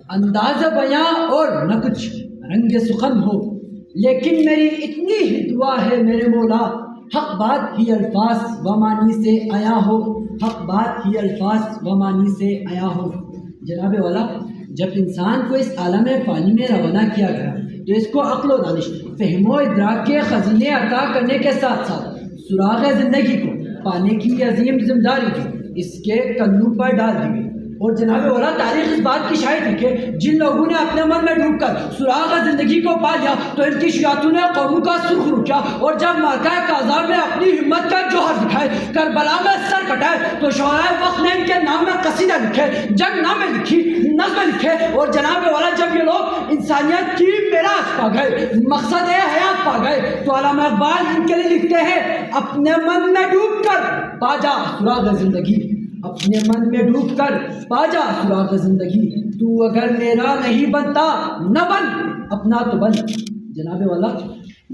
انداز بیاں اور نہ کچھ رنگ سخن ہو، لیکن میری اتنی ہی دعا ہے میرے مولا، حق بات ہی الفاظ و معنی سے آیا ہو، حق بات ہی الفاظ و معنی سے آیا ہو۔ جناب والا، جب انسان کو اس عالم فانی میں روانہ کیا گیا تو اس کو عقل و دانش، فہم و ادراک کے خزینے عطا کرنے کے ساتھ ساتھ سراغ زندگی کو پانے کی عظیم ذمہ داری بھی اس کے کندھوں پر ڈال دی گئی۔ اور جناب والا، تاریخ اس بات کی شاہد ہے کہ جن لوگوں نے اپنے من میں ڈوب کر سراغ زندگی کو پا لیا تو ان کی شیعتوں نے قوموں کا سرخ روکا، اور جب مارکہ کاذار میں اپنی ہمت کا جوہر دکھائے، کربلا میں سر کٹائے، تو شعراء وقت نے ان کے نام میں قصیدہ لکھے، جنگ نامے لکھی، نظمیں لکھے۔ اور جناب والا، جب یہ لوگ انسانیت کی معراج پا گئے، مقصد حیات پا گئے، تو علامہ اقبال ان کے لیے لکھتے ہیں، اپنے من میں ڈوب کر پا جا سراغ زندگی، اپنے من میں ڈوب کر پا جا سراغ زندگی، تو اگر میرا نہیں بنتا نہ بن، اپنا تو بن۔ جناب والا،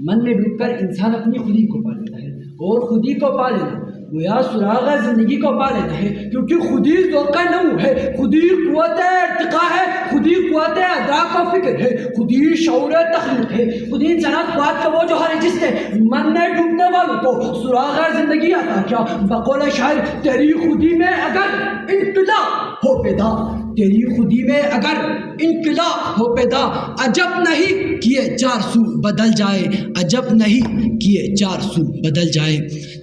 من میں ڈوب کر انسان اپنی خودی کو پا لیتا ہے، اور خودی کو پا لینا گویا سراغ زندگی کو پا لینا ہے، کیونکہ خودی ذوق نمو ہے، خودی قوت ارتقاء ہے، خودی قوت ادراک و فکر ہے، خودی شعور تخلیق ہے، خودی انسانات قوت کا وہ جوہر ہے جس نے من میں ڈوبنے والوں کو سراغ زندگی عطا کیا۔ بقول شاعر، تیری خودی میں اگر انقلاب ہو پیدا، تیری خودی میں اگر انقلاب ہو پیدا، عجب نہیں کیے چار سو بدل جائے، عجب نہیں کیے چار سو بدل جائے۔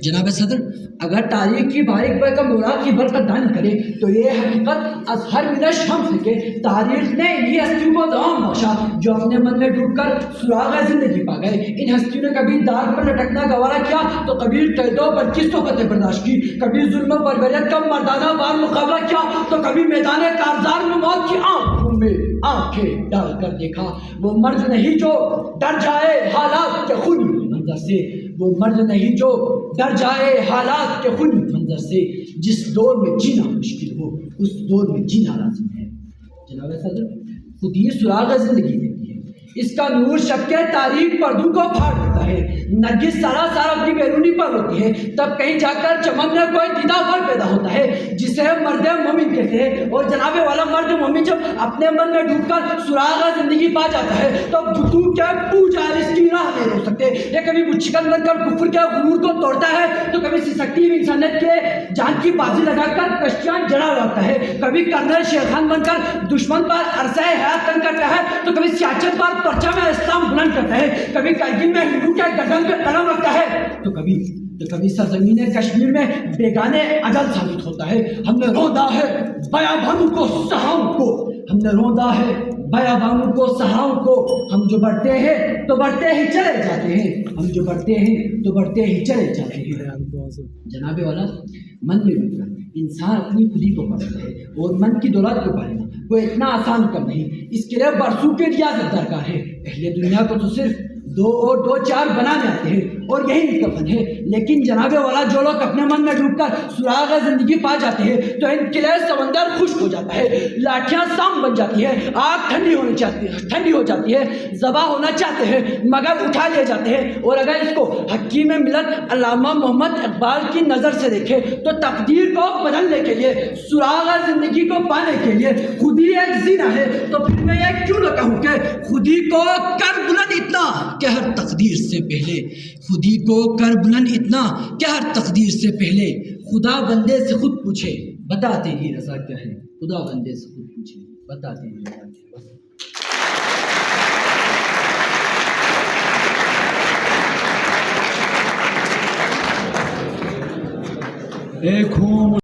جناب صدر، اگر تاریخ کی باریک بے کا مراد کی برکت دانی کرے تو یہ حقیقت از ہر من الشمس ہے کہ تاریخ نے انہی ہستیوں کو دوام بخشا جو اپنے من میں ڈوب کر سراغ زندگی پا گئے۔ ان ہستیوں نے کبھی دار پر لٹکنا گوارا کیا تو کبھی قید و بند کی صحبتیں برداشت کی، کبھی ظلم و بربریت کا مردانہ وار مقابلہ کیا، تو کبھی میدان کارزار میں موت کی آنکھوں میں آنکھیں ڈال کر دیکھا۔ وہ مرد نہیں جو ڈر جائے حالات کے خون منظر سے، وہ مرد نہیں جو ڈر جائے حالات کے خون منظر سے، جس دور میں جینا مشکل ہو اس دور میں جینا لازم ہے۔ جناب صدر، خودی سراغ زندگی دیتی ہے، اس کا نور شب کے تاریک پردوں کو پھاڑ دیتا ہے۔ نرگس سارا اپنی بیرونی پر ہوتی ہے، تب کہیں جا کر چمن میں کوئی دیدہ پر پیدا ہوتا ہے جسے مرد مومن کہتے ہیں۔ اور جناب والا، مرد مومن جب اپنے من میں ڈوب کر سراغ زندگی پا جاتا ہے تو بتوں کے پوجا اس کی راہ نہیں روک سکتے۔ یہ کبھی بچکن بن کر کفر کے غرور کو توڑتا ہے، تو کبھی سسکتی ہوئی انسانیت کے جان کی بازی لگا کر کشتیاں جڑا لاتا ہے، کبھی کرنل شیخان بن کر دشمن پر عرصہ حیات تنگ کرتا ہے، تو کبھی سیاست پر پرچم اسلام بلند کرتا ہے، کبھی کرگل میں ہندو کے گردن پہ قلم رکھتا ہے، تو کبھی سرزمین کشمیر میں بیگانے اجل ثابت ہوتا ہے۔ ہم نے روندا ہے بیابانوں کو صحراؤں کو، ہم نے روندا ہے بیابانوں کو صحراؤں کو، ہم جو بڑھتے ہیں تو بڑھتے ہی چلے جاتے ہیں، ہم جو بڑھتے ہیں تو بڑھتے ہی چلے جاتے ہیں۔ جناب والا، من میں ڈوب کر انسان اپنی خودی کو پاتا ہے، اور من کی دولت کو پانا کوئی اتنا آسان کام نہیں، اس کے لیے برسوں کی ریاضت درکار ہے۔ اہل دنیا کو تو صرف 2 اور 2 4 بنانے آتے ہیں، اور یہی کفن ہے۔ لیکن جناب والا، جو لوگ اپنے من میں ڈوب کر سراغ زندگی پا جاتے ہیں تو ان کے لیے سمندر خشک ہو جاتا ہے، لاٹھیاں سام بن جاتی ہے، آگ ٹھنڈی ہو جاتی ہے، ذبح ہونا چاہتے ہیں مگر اٹھا لیے جاتے ہیں۔ اور اگر اس کو حکیم ملت علامہ محمد اقبال کی نظر سے دیکھے تو تقدیر کو بدلنے کے لیے، سراغ زندگی کو پانے کے لیے خودی ایک زینہ ہے، تو پھر میں یہ کیوں نہ کہوں کہ خودی کو کر بلند اتنا کہ ہر تقدیر سے پہلے، خودی کو کر بلند اتنا کہ ہر تقدیر سے پہلے، خدا بندے سے خود پوچھے بتا تیری رضا کیا ہے، خدا بندے سے خود پوچھے بتا تیری رضا کیا ہے۔ ایک ہوں